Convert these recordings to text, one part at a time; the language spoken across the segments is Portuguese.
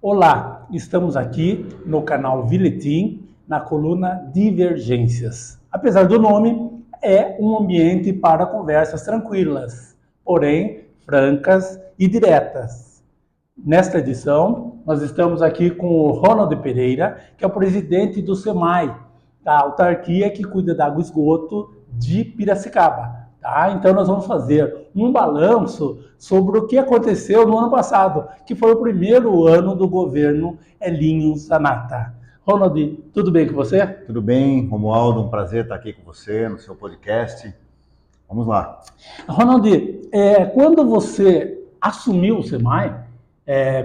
Olá, estamos aqui no canal Viletim, na coluna Divergências. Apesar do nome, é um ambiente para conversas tranquilas, porém francas e diretas. Nesta edição, nós estamos aqui com o Ronald Pereira, que é o presidente do SEMAI, da autarquia que cuida da água e esgoto de Piracicaba. Tá? Então nós vamos fazer um balanço sobre o que aconteceu no ano passado, que foi o primeiro ano do governo Elinho Zanata. Ronald, tudo bem com você? Tudo bem, Romualdo, um prazer estar aqui com você no seu podcast. Vamos lá. Ronald, quando você assumiu o SEMAI,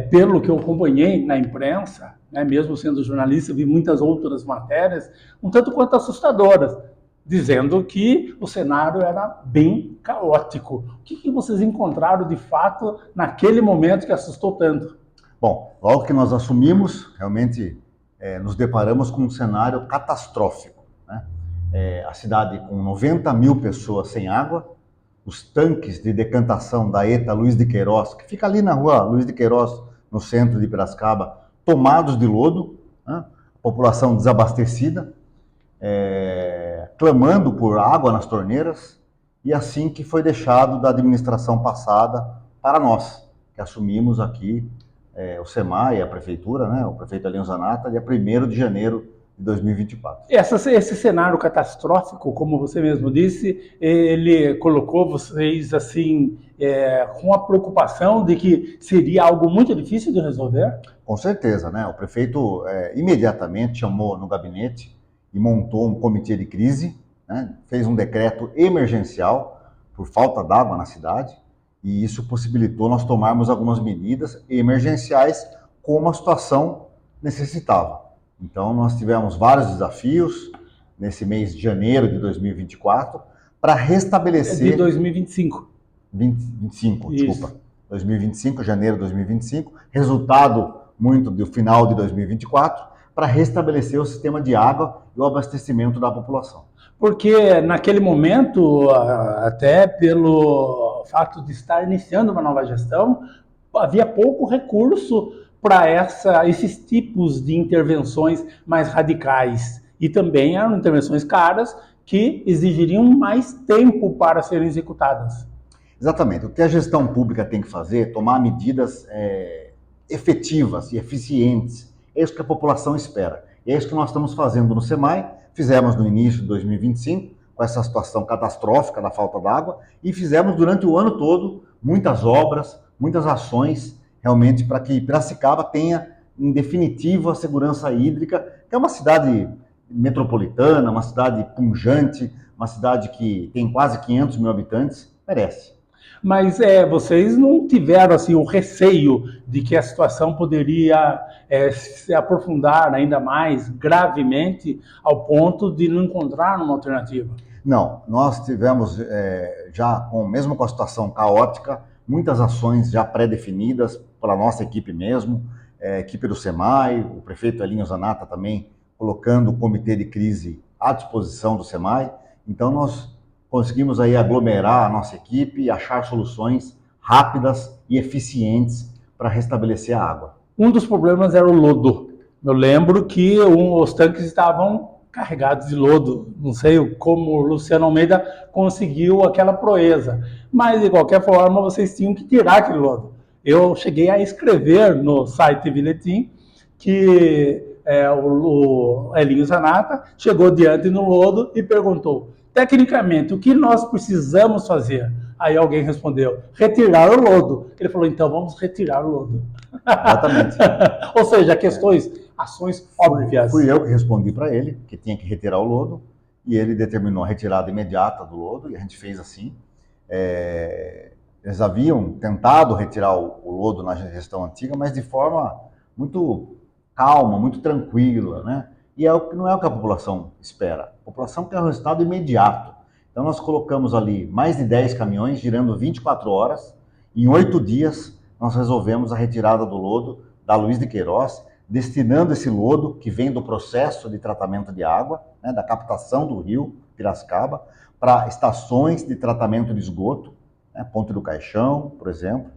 pelo que eu acompanhei na imprensa, né, mesmo sendo jornalista, vi muitas outras matérias, um tanto quanto assustadoras, dizendo que o cenário era bem caótico. O que vocês encontraram de fato naquele momento que assustou tanto? Bom, logo que nós assumimos, realmente nos deparamos com um cenário catastrófico, né? A cidade com 90 mil pessoas sem água, os tanques de decantação da ETA Luiz de Queiroz, que fica ali na rua Luiz de Queiroz, no centro de Piracicaba, tomados de lodo, né? A população desabastecida, clamando por água nas torneiras, e assim que foi deixado da administração passada para nós, que assumimos aqui o SEMAI, a prefeitura, né, o prefeito Elinho Zanata, dia 1º de janeiro de 2024. Esse cenário catastrófico, como você mesmo disse, ele colocou vocês assim com a preocupação de que seria algo muito difícil de resolver? Com certeza, né? O prefeito imediatamente chamou no gabinete e montou um comitê de crise, né? Fez um decreto emergencial por falta d'água na cidade, e isso possibilitou nós tomarmos algumas medidas emergenciais como a situação necessitava. Então nós tivemos vários desafios nesse mês de janeiro de 2024 para restabelecer... De 2025. 25, Isso. desculpa. 2025, janeiro de 2025, resultado muito do final de 2024, para restabelecer o sistema de água e o abastecimento da população. Porque naquele momento, até pelo fato de estar iniciando uma nova gestão, havia pouco recurso para esses tipos de intervenções mais radicais. E também eram intervenções caras que exigiriam mais tempo para serem executadas. Exatamente. O que a gestão pública tem que fazer é tomar medidas efetivas e eficientes. É isso que a população espera. E é isso que nós estamos fazendo no SEMAI, fizemos no início de 2025, com essa situação catastrófica da falta d'água, e fizemos durante o ano todo muitas obras, muitas ações, realmente para que Piracicaba tenha, em definitivo, a segurança hídrica, que é uma cidade metropolitana, uma cidade pujante, uma cidade que tem quase 500 mil habitantes, merece. Mas vocês não tiveram assim o receio de que a situação poderia se aprofundar ainda mais gravemente ao ponto de não encontrar uma alternativa? Não, nós tivemos já, mesmo com a situação caótica, muitas ações já pré-definidas pela nossa equipe mesmo, a equipe do SEMAI, o prefeito Elinho Zanata também colocando o comitê de crise à disposição do SEMAI. Então nós conseguimos aí aglomerar a nossa equipe e achar soluções rápidas e eficientes para restabelecer a água. Um dos problemas era o lodo. Eu lembro que os tanques estavam carregados de lodo. Não sei como o Luciano Almeida conseguiu aquela proeza, mas de qualquer forma vocês tinham que tirar aquele lodo. Eu cheguei a escrever no site Viletim que o Elinho Zanata chegou diante do lodo e perguntou: tecnicamente, o que nós precisamos fazer? Aí alguém respondeu: retirar o lodo. Ele falou: então vamos retirar o lodo. Exatamente. Ou seja, ações óbvias. Fui eu que respondi para ele que tinha que retirar o lodo, e ele determinou a retirada imediata do lodo, e a gente fez assim. Eles haviam tentado retirar o lodo na gestão antiga, mas de forma muito calma, muito tranquila, né? E não é o que a população espera. A população quer um resultado imediato. Então nós colocamos ali mais de 10 caminhões girando 24 horas. Em 8 dias nós resolvemos a retirada do lodo da Luiz de Queiroz, destinando esse lodo que vem do processo de tratamento de água, né, da captação do rio Piracicaba, para estações de tratamento de esgoto, né, Ponte do Caixão, por exemplo,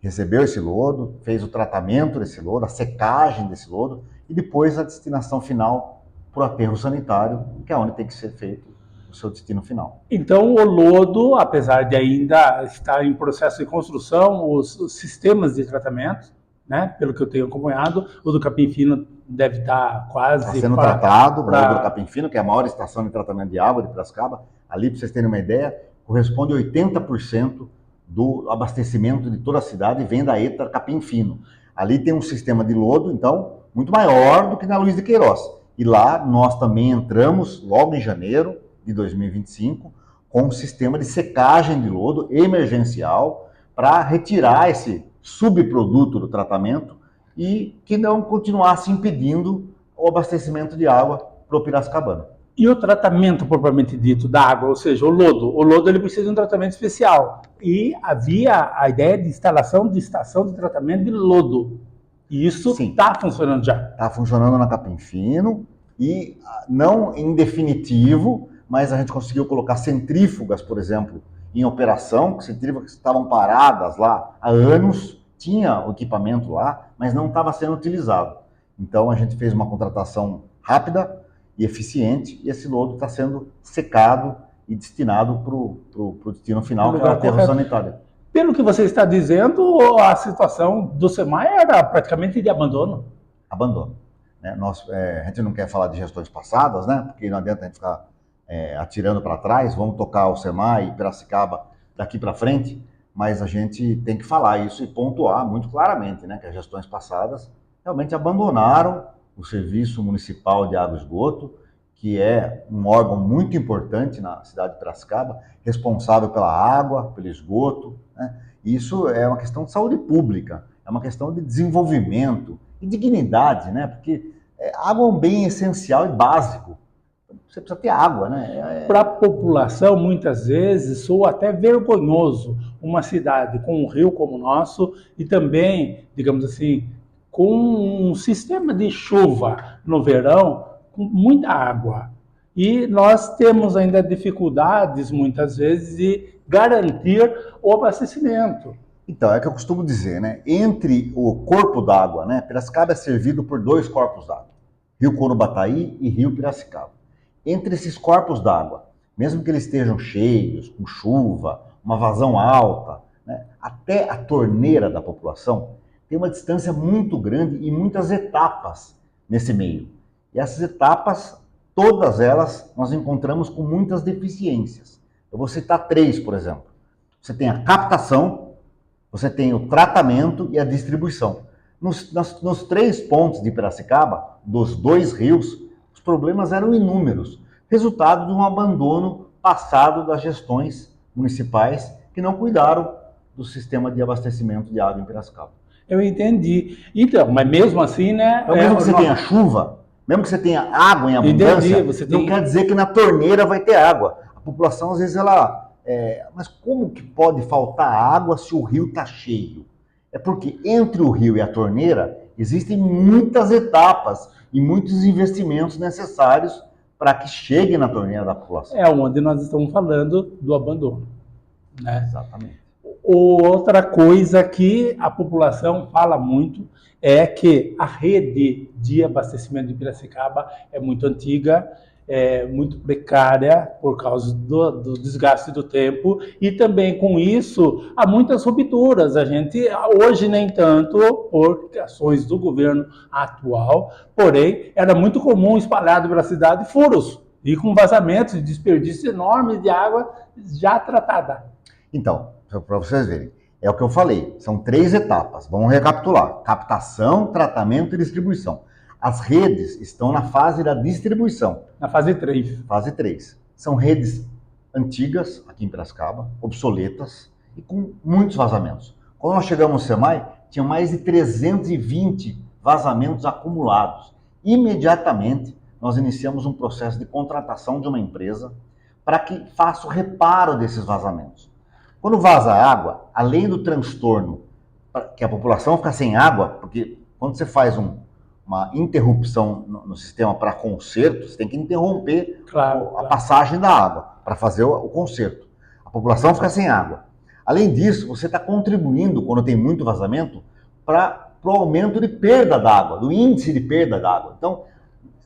recebeu esse lodo, fez o tratamento desse lodo, a secagem desse lodo e depois a destinação final para o aterro sanitário, que é onde tem que ser feito o seu destino final. Então, o lodo, apesar de ainda estar em processo de construção, os sistemas de tratamento, né, pelo que eu tenho acompanhado, o do Capim Fino deve estar quase... Está sendo tratado, o lodo do Capim Fino, que é a maior estação de tratamento de água de Piracicaba. Ali, para vocês terem uma ideia, corresponde a 80% do abastecimento de toda a cidade vem da ETA Capim Fino. Ali tem um sistema de lodo, então, muito maior do que na Luiz de Queiroz. E lá nós também entramos, logo em janeiro de 2025, com um sistema de secagem de lodo emergencial para retirar esse subproduto do tratamento e que não continuasse impedindo o abastecimento de água para o piracicabano. E o tratamento propriamente dito da água, ou seja, o lodo ele precisa de um tratamento especial. E havia a ideia de instalação de estação de tratamento de lodo. E isso está funcionando já. Está funcionando na Capim Fino e não em definitivo, mas a gente conseguiu colocar centrífugas, por exemplo, em operação, centrífugas que estavam paradas lá há anos, tinha o equipamento lá, mas não estava sendo utilizado. Então a gente fez uma contratação rápida e eficiente, e esse lodo está sendo secado e destinado para o destino final, que é o aterro sanitário. Pelo que você está dizendo, a situação do SEMAI era praticamente de abandono. Abandono. Né? A gente não quer falar de gestões passadas, né? Porque não adianta a gente ficar atirando para trás, vamos tocar o SEMAI e Piracicaba daqui para frente, mas a gente tem que falar isso e pontuar muito claramente, né? Que as gestões passadas realmente abandonaram o Serviço Municipal de Água e Esgoto, que é um órgão muito importante na cidade de Piracicaba, responsável pela água, pelo esgoto, né? Isso é uma questão de saúde pública, é uma questão de desenvolvimento e dignidade, né? Porque água é um bem essencial e básico. Você precisa ter água, né? Para a população, muitas vezes, soa até vergonhoso uma cidade com um rio como o nosso e também, digamos assim, com um sistema de chuva no verão, com muita água. E nós temos ainda dificuldades, muitas vezes, de garantir o abastecimento. Então, é o que eu costumo dizer, né? Entre o corpo d'água, né? Piracicaba é servido por 2 corpos d'água, Rio Corubataí e Rio Piracicaba. Entre esses corpos d'água, mesmo que eles estejam cheios, com chuva, uma vazão alta, né? Até a torneira da população, tem uma distância muito grande e muitas etapas nesse meio. E essas etapas, todas elas, nós encontramos com muitas deficiências. Eu vou citar 3, por exemplo. Você tem a captação, você tem o tratamento e a distribuição. Nos 3 pontos de Piracicaba, dos 2 rios, os problemas eram inúmeros, resultado de um abandono passado das gestões municipais que não cuidaram do sistema de abastecimento de água em Piracicaba. Eu entendi. Então, mas mesmo assim, né? Então, mesmo que você tenha chuva, mesmo que você tenha água em abundância, não quer dizer que na torneira vai ter água. A população, às vezes, mas como que pode faltar água se o rio está cheio? É porque entre o rio e a torneira existem muitas etapas e muitos investimentos necessários para que chegue na torneira da população. É onde nós estamos falando do abandono, né? Exatamente. Outra coisa que a população fala muito é que a rede de abastecimento de Piracicaba é muito antiga, é muito precária por causa do desgaste do tempo e também com isso há muitas rupturas. A gente hoje nem tanto por ações do governo atual, porém era muito comum espalhado pela cidade furos e com vazamentos e desperdício enorme de água já tratada. Então, para vocês verem, é o que eu falei, são 3 etapas, vamos recapitular: captação, tratamento e distribuição. As redes estão na fase da distribuição. Na fase 3. Fase 3. São redes antigas, aqui em Piracicaba, obsoletas e com muitos vazamentos. Quando nós chegamos no SEMAI, tinha mais de 320 vazamentos acumulados. Imediatamente, nós iniciamos um processo de contratação de uma empresa para que faça o reparo desses vazamentos. Quando vaza água, além do transtorno, que a população fica sem água, porque quando você faz uma interrupção no sistema para conserto, você tem que interromper a passagem da água para fazer o conserto. A população fica sem água. Além disso, você está contribuindo, quando tem muito vazamento, para o aumento de perda d'água, do índice de perda d'água. Então,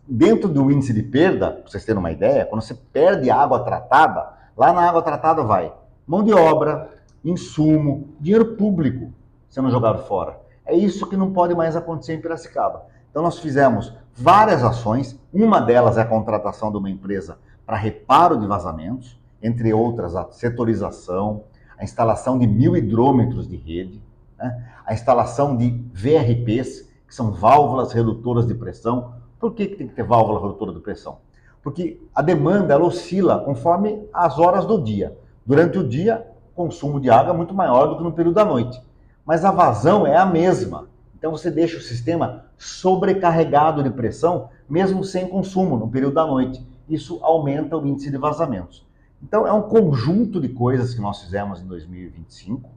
dentro do índice de perda, para vocês terem uma ideia, quando você perde água tratada, lá na água tratada vai mão de obra, insumo, dinheiro público sendo jogado fora. É isso que não pode mais acontecer em Piracicaba. Então nós fizemos várias ações, uma delas é a contratação de uma empresa para reparo de vazamentos, entre outras a setorização, a instalação de 1000 hidrômetros de rede, né? A instalação de VRPs, que são válvulas redutoras de pressão. Por que tem que ter válvula redutora de pressão? Porque a demanda ela oscila conforme as horas do dia. Durante o dia, o consumo de água é muito maior do que no período da noite. Mas a vazão é a mesma. Então você deixa o sistema sobrecarregado de pressão, mesmo sem consumo no período da noite. Isso aumenta o índice de vazamentos. Então é um conjunto de coisas que nós fizemos em 2025,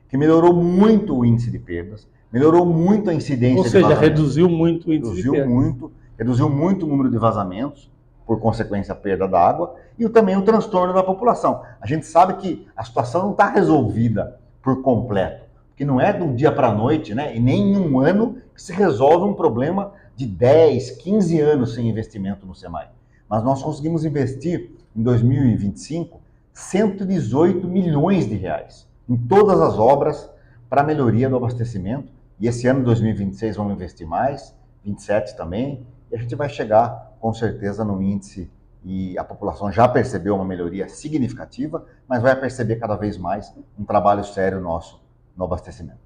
que melhorou muito o índice de perdas, melhorou muito a incidência de vazamentos. Ou seja, reduziu muito o índice de perdas. Reduziu muito o número de vazamentos, por consequência a perda da água, e também o transtorno da população. A gente sabe que a situação não está resolvida por completo. Que não é de um dia para a noite, né? E nem em um ano que se resolve um problema de 10, 15 anos sem investimento no SEMAI. Mas nós conseguimos investir em 2025 118 milhões de reais em todas as obras para a melhoria do abastecimento. E esse ano, 2026, vamos investir mais, 27 também, e a gente vai chegar com certeza no índice, e a população já percebeu uma melhoria significativa, mas vai perceber cada vez mais um trabalho sério nosso no abastecimento.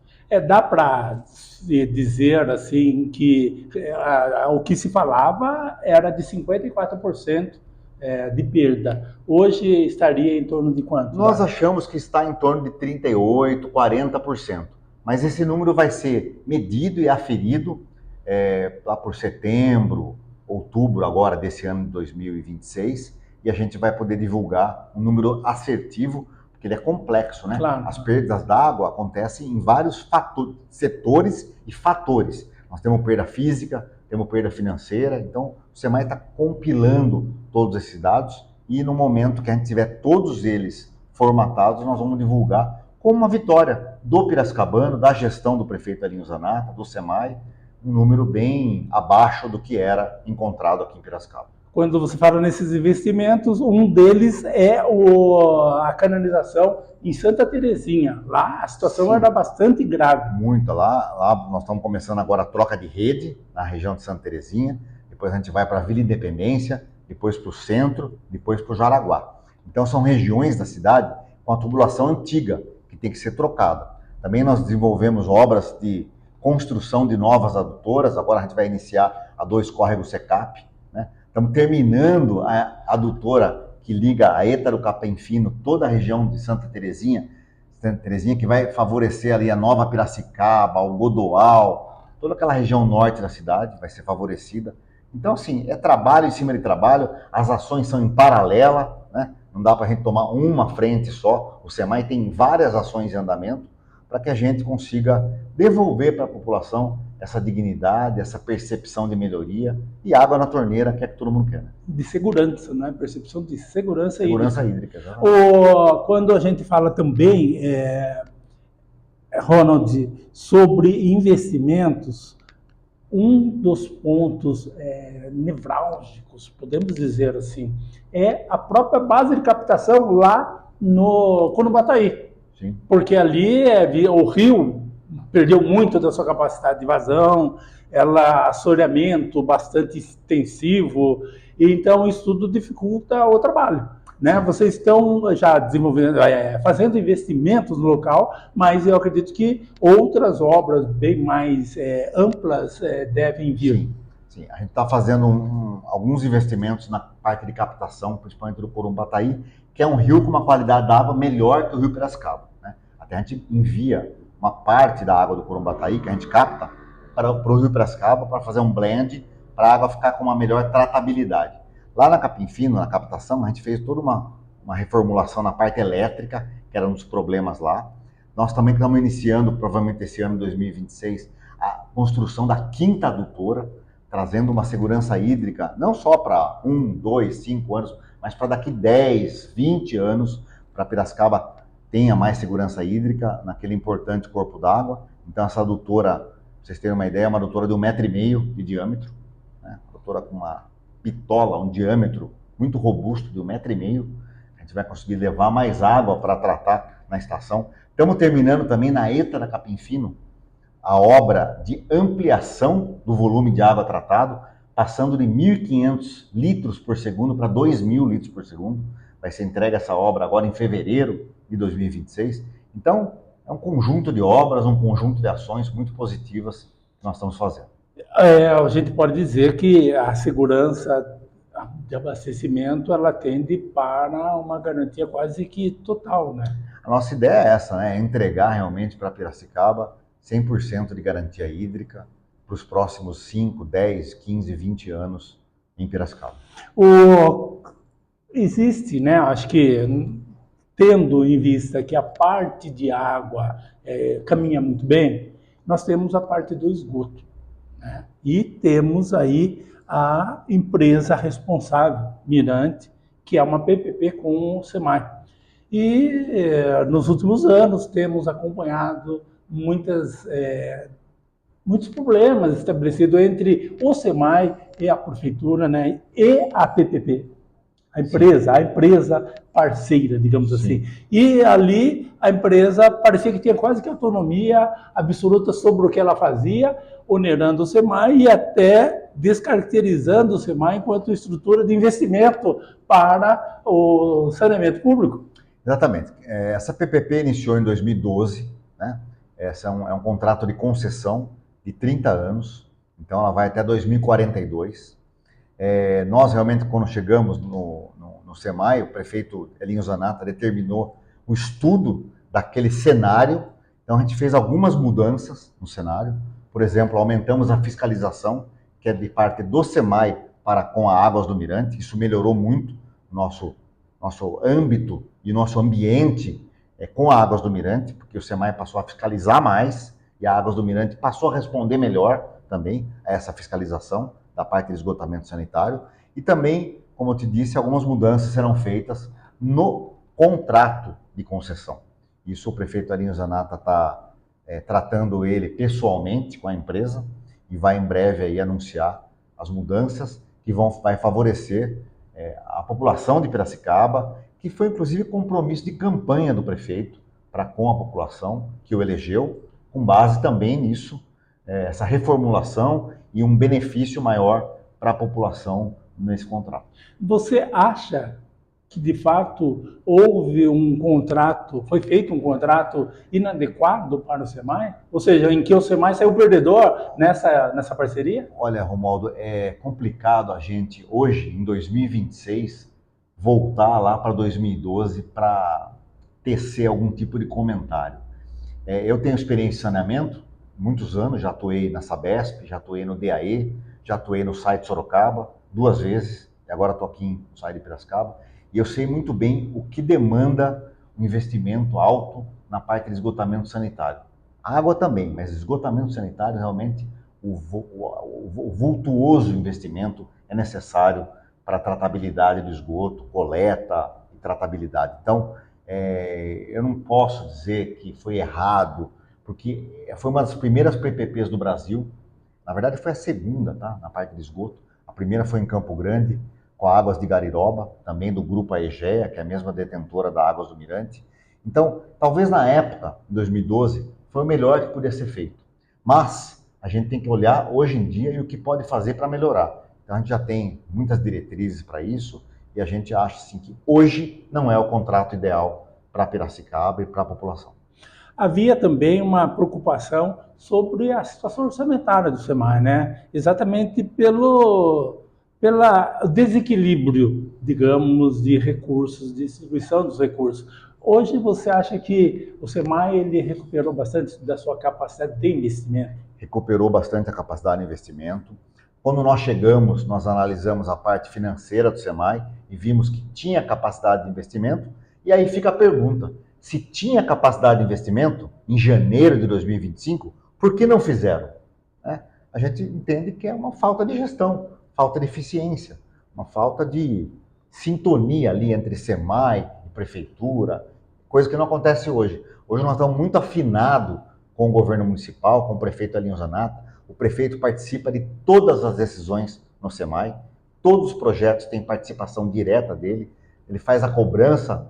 Dá para dizer assim que o que se falava era de 54% de perda. Hoje estaria em torno de quanto? Nós achamos que está em torno de 38%, 40%. Mas esse número vai ser medido e aferido lá por setembro, outubro agora desse ano de 2026, e a gente vai poder divulgar um número assertivo, porque ele é complexo, né? Claro. As perdas d'água acontecem em vários setores e fatores. Nós temos perda física, temos perda financeira, então o SEMAI está compilando todos esses dados e no momento que a gente tiver todos eles formatados, nós vamos divulgar como uma vitória do piracicabano, da gestão do prefeito Elinho Zanata, do SEMAI, um número bem abaixo do que era encontrado aqui em Piracicaba. Quando você fala nesses investimentos, um deles é a canalização em Santa Terezinha. Lá a situação era bastante grave. Muita. Lá nós estamos começando agora a troca de rede na região de Santa Terezinha, depois a gente vai para a Vila Independência, depois para o centro, depois para o Jaraguá. Então são regiões da cidade com a tubulação antiga, que tem que ser trocada. Também nós desenvolvemos obras de construção de novas adutoras, agora a gente vai iniciar a 2 Córrego Secap, né? Estamos terminando a adutora que liga a Êtaro Capém Fino, toda a região de Santa Terezinha, que vai favorecer ali a Nova Piracicaba, o Godoal, toda aquela região norte da cidade vai ser favorecida. Então, assim, é trabalho em cima de trabalho, as ações são em paralela, né? Não dá para a gente tomar uma frente só, o SEMAI tem várias ações em andamento para que a gente consiga devolver para a população essa dignidade, essa percepção de melhoria e água na torneira, que é que todo mundo quer. Né? De segurança, não é? Percepção de segurança hídrica. Quando a gente fala também, Ronald, sobre investimentos, um dos pontos nevrálgicos, podemos dizer assim, é a própria base de captação lá no Corumbatai. Sim. Porque ali o rio perdeu muito da sua capacidade de vazão, assoreamento bastante extensivo, e então isso tudo dificulta o trabalho. Né? Vocês estão já desenvolvendo, fazendo investimentos no local, mas eu acredito que outras obras bem mais amplas devem vir. Sim. A gente está fazendo alguns investimentos na parte de captação, principalmente do Corumbatai, que é um rio com uma qualidade da água melhor que o rio Piracicaba. Né? Até a gente envia uma parte da água do Corumbatai, que a gente capta, para o rio Piracicaba, para fazer um blend, para a água ficar com uma melhor tratabilidade. Lá na Capim Fino, na captação, a gente fez toda uma reformulação na parte elétrica, que era um dos problemas lá. Nós também estamos iniciando, provavelmente esse ano, 2026, a construção da 5ª adutora, trazendo uma segurança hídrica, não só para 1, 2, 5 anos, mas para daqui 10, 20 anos, para Piracicaba tenha mais segurança hídrica naquele importante corpo d'água. Então essa adutora, pra vocês terem uma ideia, é uma adutora de 1,5 m de diâmetro, né? Adutora com uma pitola, um diâmetro muito robusto de 1,5 m. A gente vai conseguir levar mais água para tratar na estação. Estamos terminando também na ETA da Capim Fino a obra de ampliação do volume de água tratado, passando de 1.500 litros por segundo para 2.000 litros por segundo. Vai ser entregue essa obra agora em fevereiro de 2026. Então, é um conjunto de obras, um conjunto de ações muito positivas que nós estamos fazendo. A gente pode dizer que a segurança de abastecimento, ela tende para uma garantia quase que total, né? A nossa ideia é essa, né? É entregar realmente para Piracicaba 100% de garantia hídrica para os próximos 5, 10, 15, 20 anos em Piracicaba. Existe, né? Acho que tendo em vista que a parte de água caminha muito bem, nós temos a parte do esgoto, né? E temos aí a empresa responsável, Mirante, que é uma PPP com o SEMAI. E nos últimos anos temos acompanhado muitos problemas estabelecidos entre o SEMAI e a prefeitura, né, e a PPP, a empresa parceira, digamos assim. E ali a empresa parecia que tinha quase que autonomia absoluta sobre o que ela fazia, onerando o SEMAI e até descaracterizando o SEMAI enquanto estrutura de investimento para o saneamento público. Exatamente. Essa PPP iniciou em 2012, né? Essa é um contrato de concessão de 30 anos, então ela vai até 2042. Nós realmente, quando chegamos no SEMAI, o prefeito Elinho Zanata determinou o estudo daquele cenário, então a gente fez algumas mudanças no cenário. Por exemplo, aumentamos a fiscalização, que é de parte do SEMAI para com a Águas do Mirante. Isso melhorou muito o nosso âmbito e nosso ambiente com a Águas do Mirante, porque o SEMAI passou a fiscalizar mais e a Águas do Mirante passou a responder melhor também a essa fiscalização da parte de esgotamento sanitário. E também, como eu te disse, algumas mudanças serão feitas no contrato de concessão. Isso o prefeito Elinho Zanata está tratando ele pessoalmente com a empresa e vai em breve aí anunciar as mudanças que vai favorecer a população de Piracicaba, que foi inclusive compromisso de campanha do prefeito para com a população que o elegeu, com base também nisso, essa reformulação e um benefício maior para a população nesse contrato. Você acha que de fato houve foi feito um contrato inadequado para o SEMAI? Ou seja, em que o SEMAI saiu perdedor nessa parceria? Olha, Romualdo, é complicado a gente hoje, em 2026, voltar lá para 2012 para tecer algum tipo de comentário. Eu tenho experiência em saneamento, muitos anos, já atuei na Sabesp, já atuei no DAE, já atuei no site Sorocaba 2 vezes, e agora estou aqui no site de Piracicaba, e eu sei muito bem o que demanda um investimento alto na parte de esgotamento sanitário. A água também, mas esgotamento sanitário realmente o vultuoso investimento é necessário para a tratabilidade do esgoto, coleta e tratabilidade. Então, eu não posso dizer que foi errado, porque foi uma das primeiras PPPs do Brasil. Na verdade, foi a segunda, tá? Na parte de esgoto. A primeira foi em Campo Grande, com a Águas de Gariroba, também do grupo Aegea, que é a mesma detentora da Águas do Mirante. Então, talvez na época, em 2012, foi o melhor que podia ser feito. Mas a gente tem que olhar hoje em dia e o que pode fazer para melhorar. Então, a gente já tem muitas diretrizes para isso e a gente acha assim, que hoje não é o contrato ideal para Piracicaba e para a população. Havia também uma preocupação sobre a situação orçamentária do SEMAI, né? Exatamente pelo desequilíbrio, digamos, de recursos, de distribuição dos recursos. Hoje você acha que o SEMAI ele recuperou bastante da sua capacidade de investimento? Recuperou bastante a capacidade de investimento. Quando nós chegamos, nós analisamos a parte financeira do SEMAI e vimos que tinha capacidade de investimento. E aí fica a pergunta, se tinha capacidade de investimento em janeiro de 2025, por que não fizeram? A gente entende que é uma falta de gestão, falta de eficiência, uma falta de sintonia ali entre SEMAI e prefeitura. coisa que não acontece hoje. Hoje nós estamos muito afinados com o governo municipal, com o prefeito Alinho Zanata. O prefeito participa de todas as decisões no SEMAI, todos os projetos têm participação direta dele, ele faz a cobrança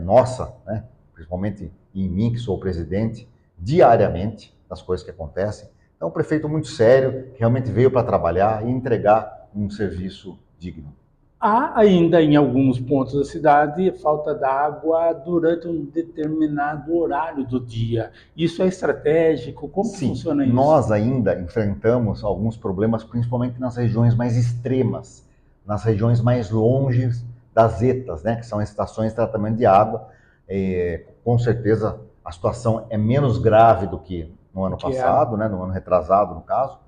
nossa, né, principalmente em mim, que sou o presidente, diariamente das coisas que acontecem. Então, um prefeito muito sério, que realmente veio para trabalhar e entregar um serviço digno. Há ainda em alguns pontos da cidade falta d'água durante um determinado horário do dia. Isso é estratégico? Como Sim, funciona isso? nós ainda enfrentamos alguns problemas, principalmente nas regiões mais extremas, nas regiões mais longe das ETAs, né, que são estações de tratamento de água. Com certeza a situação é menos grave do que no ano passado, né, no ano retrasado, no caso,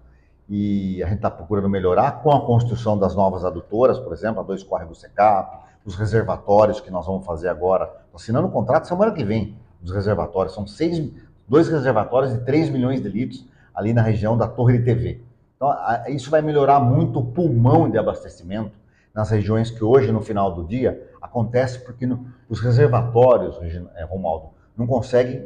e a gente está procurando melhorar com a construção das novas adutoras, por exemplo, a 2 córregos SECAP, os reservatórios que nós vamos fazer agora, assinando o contrato semana que vem, os reservatórios, são 2 reservatórios de 3 milhões de litros ali na região da Torre de TV. Então, isso vai melhorar muito o pulmão de abastecimento nas regiões que hoje, no final do dia, acontece porque os reservatórios, Romualdo, não conseguem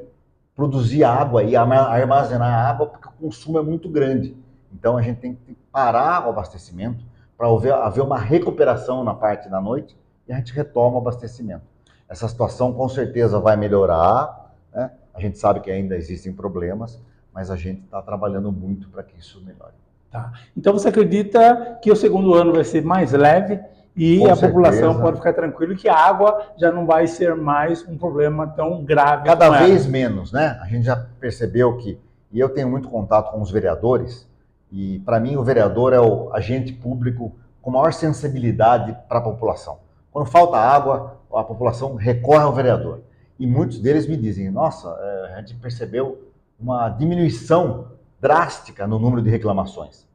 produzir água e armazenar água porque o consumo é muito grande. Então, a gente tem que parar o abastecimento para haver uma recuperação na parte da noite e a gente retoma o abastecimento. Essa situação, com certeza, vai melhorar, né? A gente sabe que ainda existem problemas, mas a gente está trabalhando muito para que isso melhore. Tá. Então, você acredita que o segundo ano vai ser mais leve e Com a certeza. população pode ficar tranquila que a água já não vai ser mais um problema tão grave? Cada vez menos, né? A gente já percebeu que, e eu tenho muito contato com os vereadores, e para mim o vereador é o agente público com maior sensibilidade para a população. Quando falta água, a população recorre ao vereador. E muitos deles me dizem, nossa, a gente percebeu uma diminuição drástica no número de reclamações.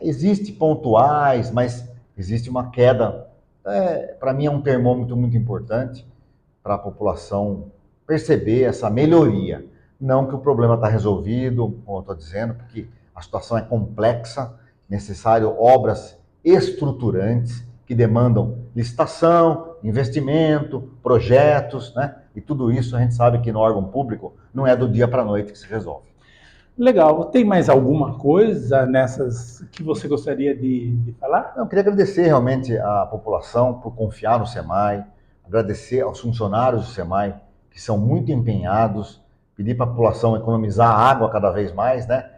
Existe pontuais, mas existe uma queda. Para mim é um termômetro muito importante para a população perceber essa melhoria. Não que o problema está resolvido, como eu estou dizendo, porque a situação é complexa, necessário obras estruturantes que demandam licitação, investimento, projetos, né? E tudo isso a gente sabe que no órgão público não é do dia para a noite que se resolve. Legal. Tem mais alguma coisa nessas que você gostaria de falar? Eu queria agradecer realmente à população por confiar no SEMAI, agradecer aos funcionários do SEMAI, que são muito empenhados, pedir para a população economizar água cada vez mais, né?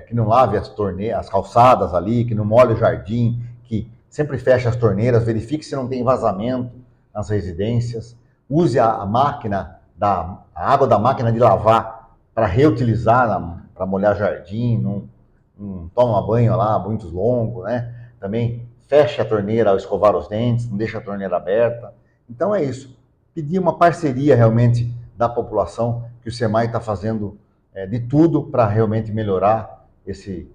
Que não lave as calçadas ali, que não molhe o jardim, que sempre feche as torneiras, verifique se não tem vazamento nas residências, use a água da máquina de lavar para reutilizar, para molhar jardim, não toma banho lá muito longo, né? Também feche a torneira ao escovar os dentes, não deixe a torneira aberta. Então é isso, pedir uma parceria realmente da população, que o SEMAI está fazendo de tudo para realmente melhorar esse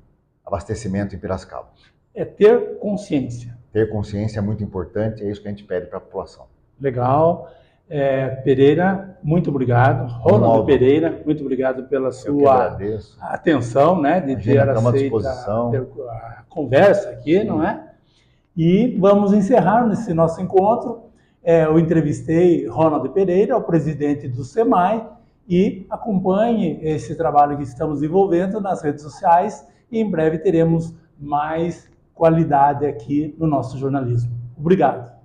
abastecimento em Piracicaba. É ter consciência. Ter consciência é muito importante, é isso que a gente pede para a população. Legal. Pereira, muito obrigado. Ronaldo Pereira, muito obrigado pela sua atenção, né, de ter aceito a conversa aqui, não é? E vamos encerrar nesse nosso encontro. Eu entrevistei Ronaldo Pereira, o presidente do SEMAI, e acompanhe esse trabalho que estamos desenvolvendo nas redes sociais e em breve teremos mais qualidade aqui no nosso jornalismo. Obrigado.